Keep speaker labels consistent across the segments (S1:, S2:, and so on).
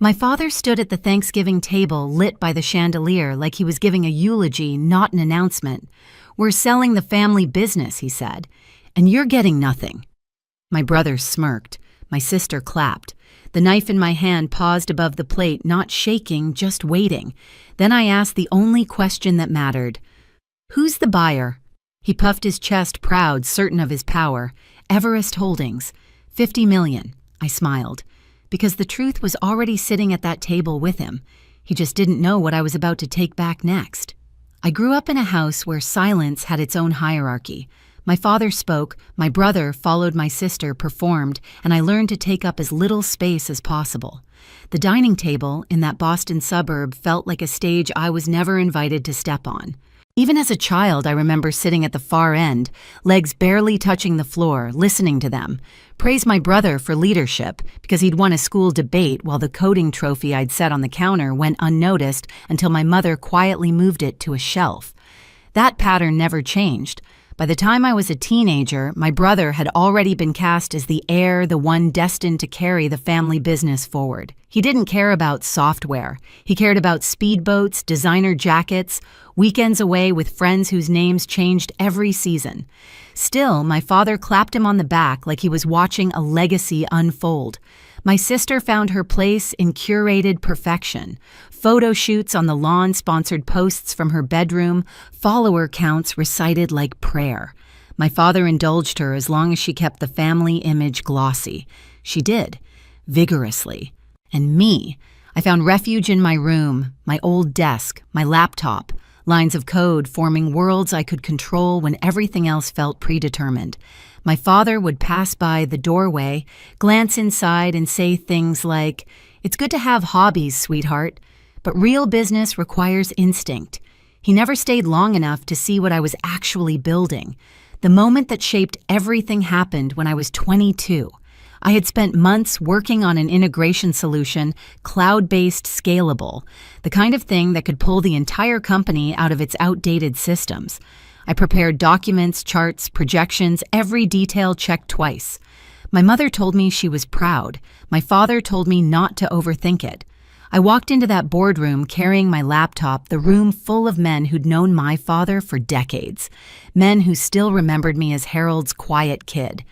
S1: My father stood at the Thanksgiving table lit by the chandelier like he was giving a eulogy, not an announcement. "We're selling the family business," he said, "and you're getting nothing." My brother smirked. My sister clapped. The knife in my hand paused above the plate, not shaking, just waiting. Then I asked the only question that mattered. "Who's the buyer?" He puffed his chest, proud, certain of his power. "Everest Holdings. 50 million. I smiled. Because the truth was already sitting at that table with him. He just didn't know what I was about to take back next. I grew up in a house where silence had its own hierarchy. My father spoke, my brother followed my sister, performed, and I learned to take up as little space as possible. The dining table in that Boston suburb felt like a stage I was never invited to step on. Even as a child, I remember sitting at the far end, legs barely touching the floor, listening to them. Praise my brother for leadership, because he'd won a school debate while the coding trophy I'd set on the counter went unnoticed until my mother quietly moved it to a shelf. That pattern never changed. By the time I was a teenager, my brother had already been cast as the heir, the one destined to carry the family business forward. He didn't care about software. He cared about speedboats, designer jackets, weekends away with friends whose names changed every season. Still, my father clapped him on the back like he was watching a legacy unfold. My sister found her place in curated perfection. Photo shoots on the lawn, sponsored posts from her bedroom, follower counts recited like prayer. My father indulged her as long as she kept the family image glossy. She did, vigorously. And me, I found refuge in my room, my old desk, my laptop, lines of code forming worlds I could control when everything else felt predetermined. My father would pass by the doorway, glance inside and say things like, "It's good to have hobbies, sweetheart, but real business requires instinct." He never stayed long enough to see what I was actually building. The moment that shaped everything happened when I was 22. I had spent months working on an integration solution, cloud-based, scalable, the kind of thing that could pull the entire company out of its outdated systems. I prepared documents, charts, projections, every detail checked twice. My mother told me she was proud. My father told me not to overthink it. I walked into that boardroom carrying my laptop, the room full of men who'd known my father for decades, men who still remembered me as Harold's quiet kid.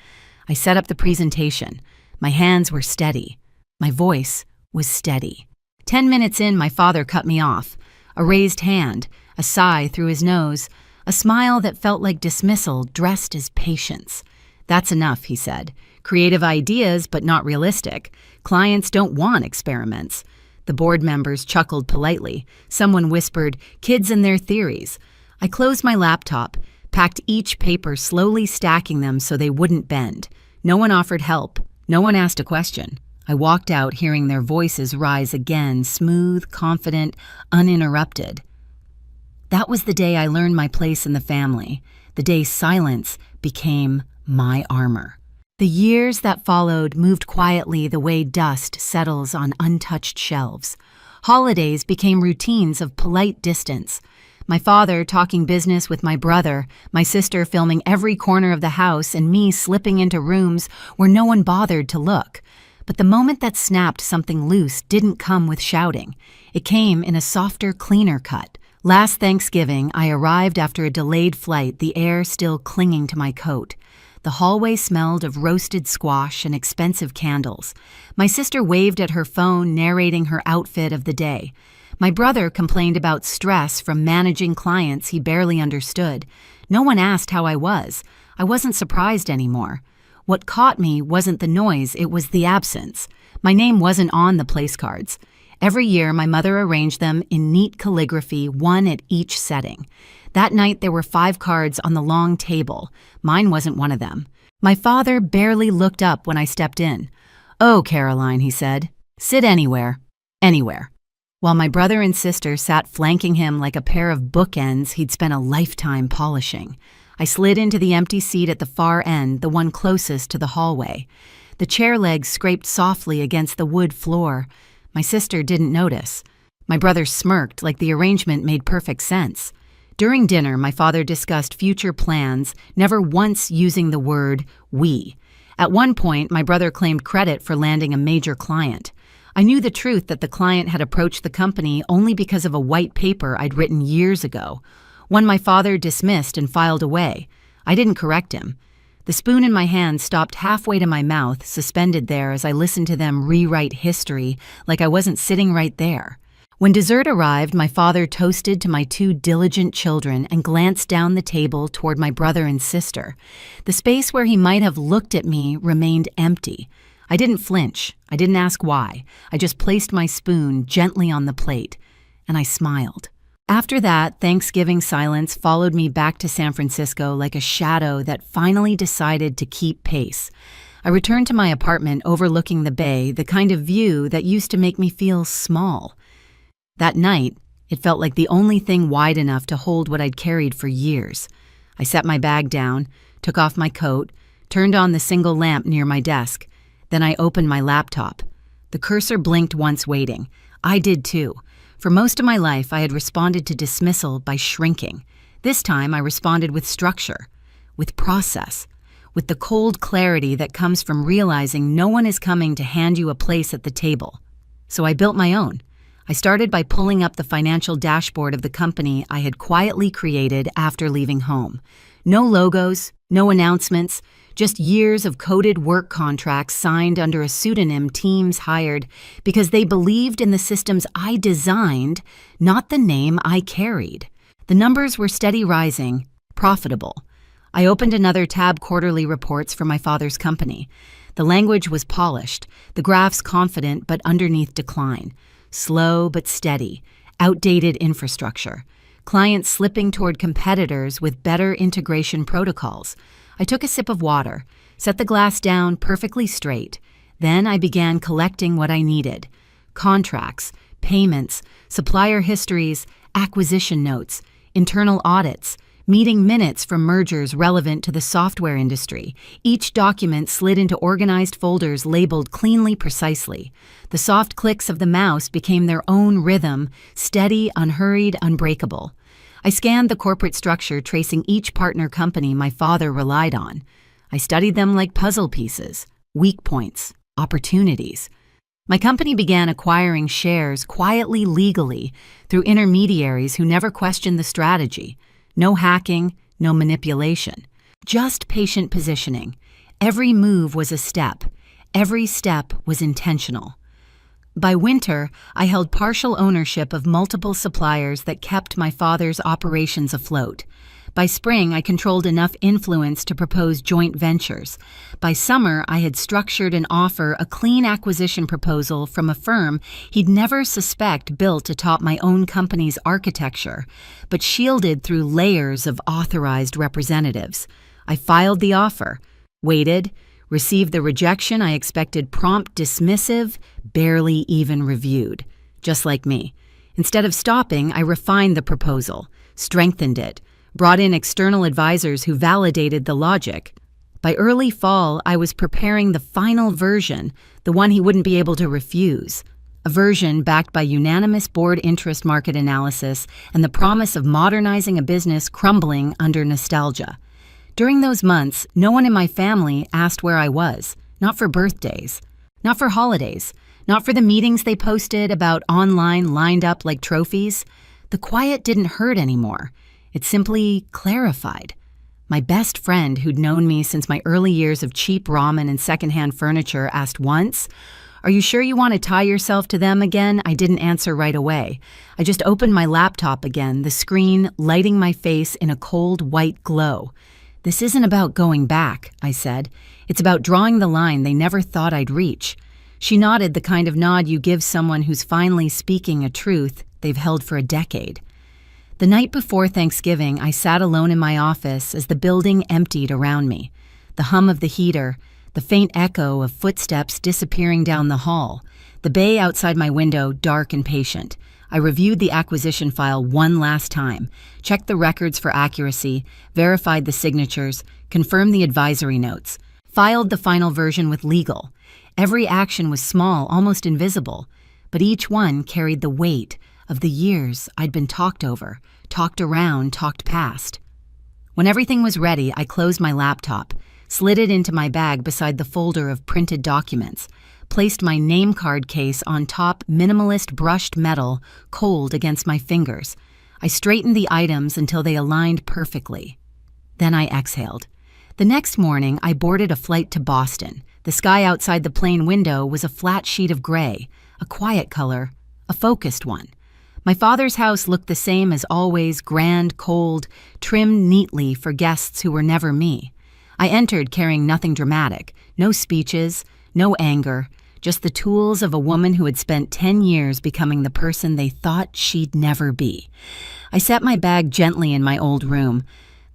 S1: I set up the presentation. My hands were steady. My voice was steady. 10 minutes in, my father cut me off. A raised hand, a sigh through his nose, a smile that felt like dismissal dressed as patience. "That's enough," he said. "Creative ideas, but not realistic. Clients don't want experiments." The board members chuckled politely. Someone whispered, "Kids and their theories." I closed my laptop, packed each paper, slowly stacking them so they wouldn't bend. No one offered help. No one asked a question. I walked out hearing their voices rise again, smooth, confident, uninterrupted. That was the day I learned my place in the family, the day silence became my armor. The years that followed moved quietly the way dust settles on untouched shelves. Holidays became routines of polite distance. My father talking business with my brother, my sister filming every corner of the house, and me slipping into rooms where no one bothered to look. But the moment that snapped something loose didn't come with shouting. It came in a softer, cleaner cut. Last Thanksgiving, I arrived after a delayed flight, the air still clinging to my coat. The hallway smelled of roasted squash and expensive candles. My sister waved at her phone, narrating her outfit of the day. My brother complained about stress from managing clients he barely understood. No one asked how I was. I wasn't surprised anymore. What caught me wasn't the noise, it was the absence. My name wasn't on the place cards. Every year, my mother arranged them in neat calligraphy, one at each setting. That night, there were 5 cards on the long table. Mine wasn't one of them. My father barely looked up when I stepped in. "Oh, Caroline," he said. "Sit anywhere. Anywhere." While my brother and sister sat flanking him like a pair of bookends he'd spent a lifetime polishing. I slid into the empty seat at the far end, the one closest to the hallway. The chair legs scraped softly against the wood floor. My sister didn't notice. My brother smirked like the arrangement made perfect sense. During dinner, my father discussed future plans, never once using the word we. At one point, my brother claimed credit for landing a major client. I knew the truth that the client had approached the company only because of a white paper I'd written years ago, one my father dismissed and filed away. I didn't correct him. The spoon in my hand stopped halfway to my mouth, suspended there as I listened to them rewrite history like I wasn't sitting right there. When dessert arrived, my father toasted to my two diligent children and glanced down the table toward my brother and sister. The space where he might have looked at me remained empty. I didn't flinch. I didn't ask why. I just placed my spoon gently on the plate, and I smiled. After that, Thanksgiving silence followed me back to San Francisco like a shadow that finally decided to keep pace. I returned to my apartment overlooking the bay, the kind of view that used to make me feel small. That night, it felt like the only thing wide enough to hold what I'd carried for years. I set my bag down, took off my coat, turned on the single lamp near my desk. Then I opened my laptop. The cursor blinked once waiting. I did too. For most of my life, I had responded to dismissal by shrinking. This time, I responded with structure, with process, with the cold clarity that comes from realizing no one is coming to hand you a place at the table. So I built my own. I started by pulling up the financial dashboard of the company I had quietly created after leaving home. No logos, no announcements, just years of coded work contracts signed under a pseudonym teams hired because they believed in the systems I designed, not the name I carried. The numbers were steady rising, profitable. I opened another tab: quarterly reports for my father's company. The language was polished, the graphs confident but underneath decline. Slow but steady, outdated infrastructure. Clients slipping toward competitors with better integration protocols. I took a sip of water, set the glass down perfectly straight. Then I began collecting what I needed: contracts, payments, supplier histories, acquisition notes, internal audits, meeting minutes from mergers relevant to the software industry. Each document slid into organized folders labeled cleanly, precisely. The soft clicks of the mouse became their own rhythm, steady, unhurried, unbreakable. I scanned the corporate structure, tracing each partner company my father relied on. I studied them like puzzle pieces, weak points, opportunities. My company began acquiring shares quietly, legally, through intermediaries who never questioned the strategy. No hacking, no manipulation. Just patient positioning. Every move was a step. Every step was intentional. By winter, I held partial ownership of multiple suppliers that kept my father's operations afloat. By spring, I controlled enough influence to propose joint ventures. By summer, I had structured and offer a clean acquisition proposal from a firm he'd never suspect built atop my own company's architecture, but shielded through layers of authorized representatives. I filed the offer, waited, received the rejection I expected: prompt, dismissive, barely even reviewed. Just like me. Instead of stopping, I refined the proposal, strengthened it, brought in external advisors who validated the logic. By early fall, I was preparing the final version, the one he wouldn't be able to refuse. A version backed by unanimous board interest market analysis and the promise of modernizing a business crumbling under nostalgia. During those months, no one in my family asked where I was, not for birthdays, not for holidays, not for the meetings they posted about online lined up like trophies. The quiet didn't hurt anymore. It simply clarified. My best friend, who'd known me since my early years of cheap ramen and secondhand furniture, asked once, "Are you sure you want to tie yourself to them again?" I didn't answer right away. I just opened my laptop again, the screen lighting my face in a cold white glow. "This isn't about going back," I said. "It's about drawing the line they never thought I'd reach." She nodded, the kind of nod you give someone who's finally speaking a truth they've held for a decade. The night before Thanksgiving, I sat alone in my office as the building emptied around me. The hum of the heater, the faint echo of footsteps disappearing down the hall, the bay outside my window dark and patient. I reviewed the acquisition file one last time, checked the records for accuracy, verified the signatures, confirmed the advisory notes, filed the final version with legal. Every action was small, almost invisible, but each one carried the weight of the years I'd been talked over, talked around, talked past. When everything was ready, I closed my laptop, slid it into my bag beside the folder of printed documents, placed my name card case on top minimalist brushed metal, cold against my fingers. I straightened the items until they aligned perfectly. Then I exhaled. The next morning, I boarded a flight to Boston. The sky outside the plane window was a flat sheet of gray, a quiet color, a focused one. My father's house looked the same as always, grand, cold, trimmed neatly for guests who were never me. I entered carrying nothing dramatic, no speeches, no anger, just the tools of a woman who had spent 10 years becoming the person they thought she'd never be. I set my bag gently in my old room.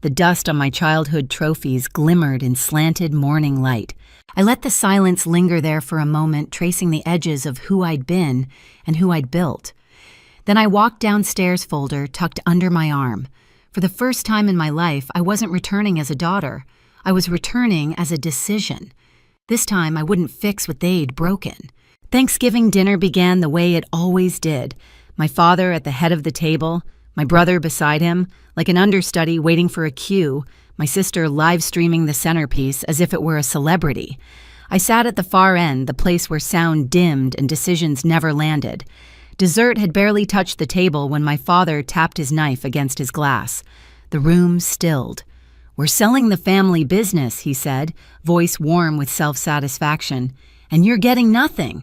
S1: The dust on my childhood trophies glimmered in slanted morning light. I let the silence linger there for a moment, tracing the edges of who I'd been and who I'd built. Then I walked downstairs, folder tucked under my arm. For the first time in my life, I wasn't returning as a daughter. I was returning as a decision. This time, I wouldn't fix what they'd broken. Thanksgiving dinner began the way it always did. My father at the head of the table, my brother beside him, like an understudy waiting for a cue, my sister live-streaming the centerpiece as if it were a celebrity. I sat at the far end, the place where sound dimmed and decisions never landed. Dessert had barely touched the table when my father tapped his knife against his glass. The room stilled. "We're selling the family business," he said, voice warm with self-satisfaction. "And you're getting nothing."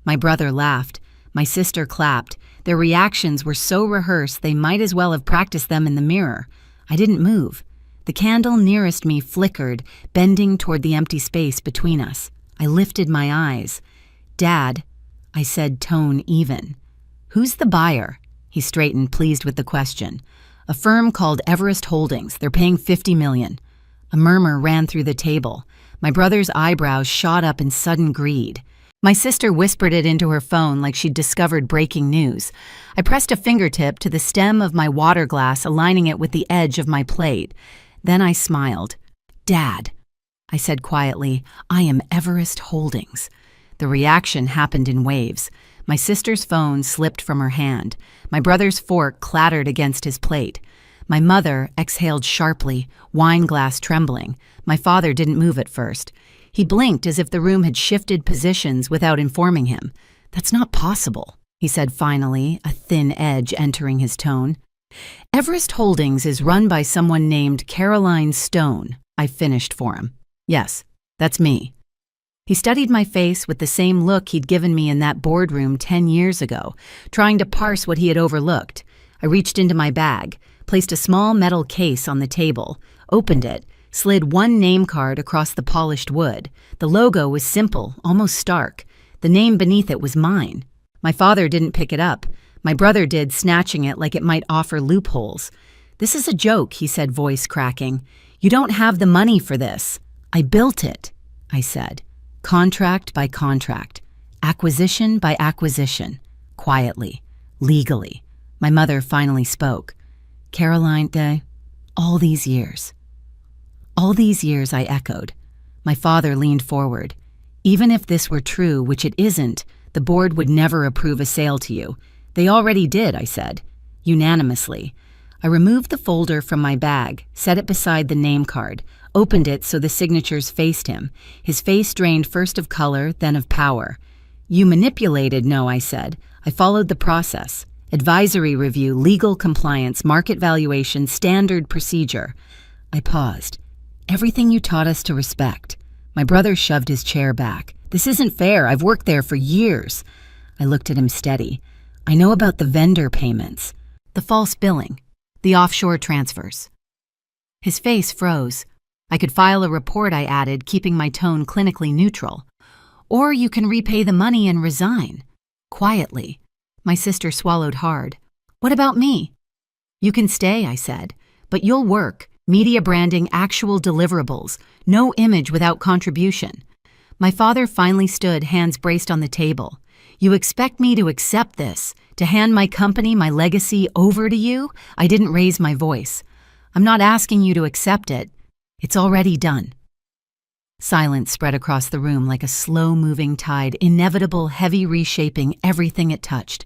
S1: My brother laughed. My sister clapped. Their reactions were so rehearsed they might as well have practiced them in the mirror. I didn't move. The candle nearest me flickered, bending toward the empty space between us. I lifted my eyes. "Dad," I said, tone even. "Who's the buyer?" He straightened, pleased with the question. "A firm called Everest Holdings. They're paying $50 million. A murmur ran through the table. My brother's eyebrows shot up in sudden greed. My sister whispered it into her phone like she'd discovered breaking news. I pressed a fingertip to the stem of my water glass, aligning it with the edge of my plate. Then I smiled. "Dad," I said quietly, "I am Everest Holdings." The reaction happened in waves. My sister's phone slipped from her hand. My brother's fork clattered against his plate. My mother exhaled sharply, wine glass trembling. My father didn't move at first. He blinked as if the room had shifted positions without informing him. "That's not possible," he said finally, a thin edge entering his tone. "Everest Holdings is run by someone named Caroline Stone," I finished for him. "Yes, that's me." He studied my face with the same look he'd given me in that boardroom 10 years ago, trying to parse what he had overlooked. I reached into my bag, placed a small metal case on the table, opened it, slid one name card across the polished wood. The logo was simple, almost stark. The name beneath it was mine. My father didn't pick it up. My brother did, snatching it like it might offer loopholes. "This is a joke," he said, voice cracking. "You don't have the money for this." "I built it," I said. Contract by contract. Acquisition by acquisition. Quietly. Legally. My mother finally spoke. "Caroline, all these years." "All these years," I echoed. My father leaned forward. "Even if this were true, which it isn't, the board would never approve a sale to you. They already did," I said. Unanimously. I removed the folder from my bag, set it beside the name card, opened it so the signatures faced him. His face drained first of color, then of power. "You manipulated, no," I said. "I followed the process. Advisory review, legal compliance, market valuation, standard procedure." I paused. "Everything you taught us to respect." My brother shoved his chair back. "This isn't fair. I've worked there for years." I looked at him steady. "I know about the vendor payments, the false billing, the offshore transfers." His face froze. "I could file a report," I added, keeping my tone clinically neutral. "Or you can repay the money and resign." Quietly. My sister swallowed hard. "What about me?" "You can stay," I said, "but you'll work. Media branding, actual deliverables. No image without contribution." My father finally stood, hands braced on the table. "You expect me to accept this? To hand my company, my legacy, over to you?" I didn't raise my voice. "I'm not asking you to accept it. It's already done." Silence spread across the room like a slow-moving tide, inevitable, heavy reshaping everything it touched.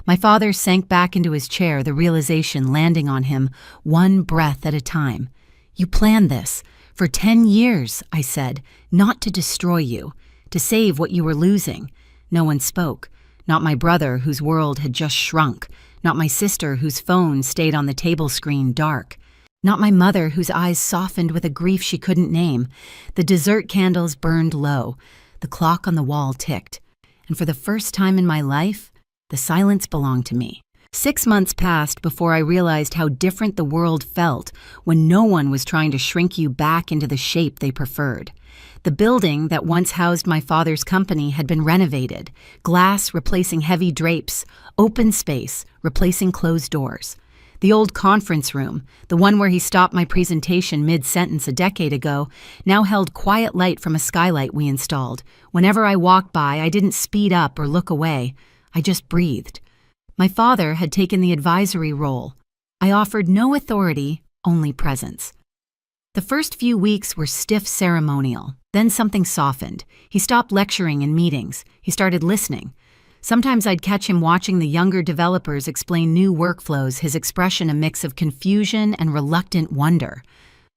S1: My father sank back into his chair, the realization landing on him, one breath at a time. "You planned this. For 10 years," I said, "not to destroy you, to save what you were losing. No one spoke. Not my brother, whose world had just shrunk. Not my sister, whose phone stayed on the table screen dark. Not my mother, whose eyes softened with a grief she couldn't name. The dessert candles burned low. The clock on the wall ticked. And for the first time in my life, the silence belonged to me. 6 months passed before I realized how different the world felt when no one was trying to shrink you back into the shape they preferred. The building that once housed my father's company had been renovated, glass replacing heavy drapes, open space replacing closed doors. The old conference room, the one where he stopped my presentation mid-sentence a decade ago, now held quiet light from a skylight we installed. Whenever I walked by, I didn't speed up or look away. I just breathed. My father had taken the advisory role. I offered no authority, only presence. The first few weeks were stiff ceremonial. Then something softened. He stopped lecturing in meetings. He started listening. Sometimes I'd catch him watching the younger developers explain new workflows, his expression a mix of confusion and reluctant wonder.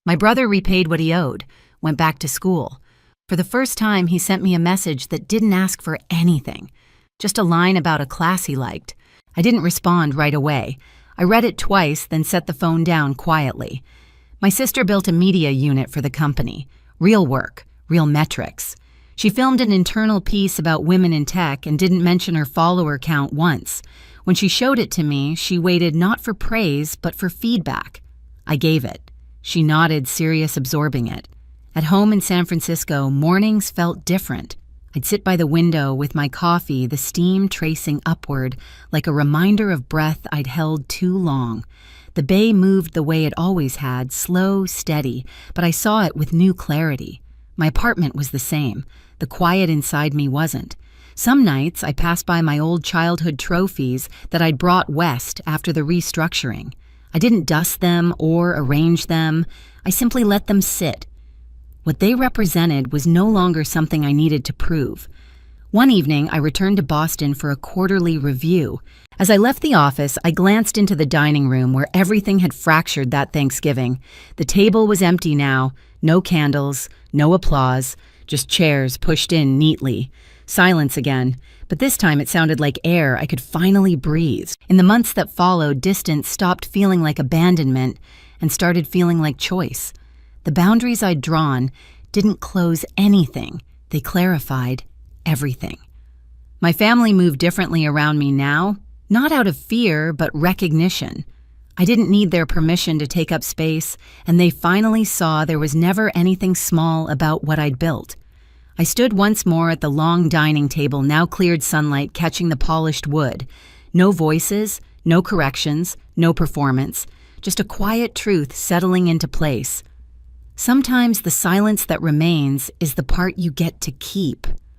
S1: My brother repaid what he owed, went back to school. For the first time, he sent me a message that didn't ask for anything, just a line about a class he liked. I didn't respond right away. I read it twice, then set the phone down quietly. My sister built a media unit for the company. Real work, real metrics. She filmed an internal piece about women in tech and didn't mention her follower count once. When she showed it to me, she waited not for praise, but for feedback. I gave it. She nodded, serious, absorbing it. At home in San Francisco, mornings felt different. I'd sit by the window with my coffee, the steam tracing upward, like a reminder of breath I'd held too long. The bay moved the way it always had, slow, steady, but I saw it with new clarity. My apartment was the same. The quiet inside me wasn't. Some nights I passed by my old childhood trophies that I'd brought west after the restructuring. I didn't dust them or arrange them. I simply let them sit. What they represented was no longer something I needed to prove. One evening, I returned to Boston for a quarterly review. As I left the office, I glanced into the dining room where everything had fractured that Thanksgiving. The table was empty now, no candles, no applause, just chairs pushed in neatly. Silence again, but this time it sounded like air I could finally breathe. In the months that followed, distance stopped feeling like abandonment and started feeling like choice. The boundaries I'd drawn didn't close anything, they clarified everything. My family moved differently around me now, not out of fear, but recognition. I didn't need their permission to take up space, and they finally saw there was never anything small about what I'd built. I stood once more at the long dining table, now cleared sunlight catching the polished wood. No voices, no corrections, no performance, just a quiet truth settling into place. Sometimes the silence that remains is the part you get to keep.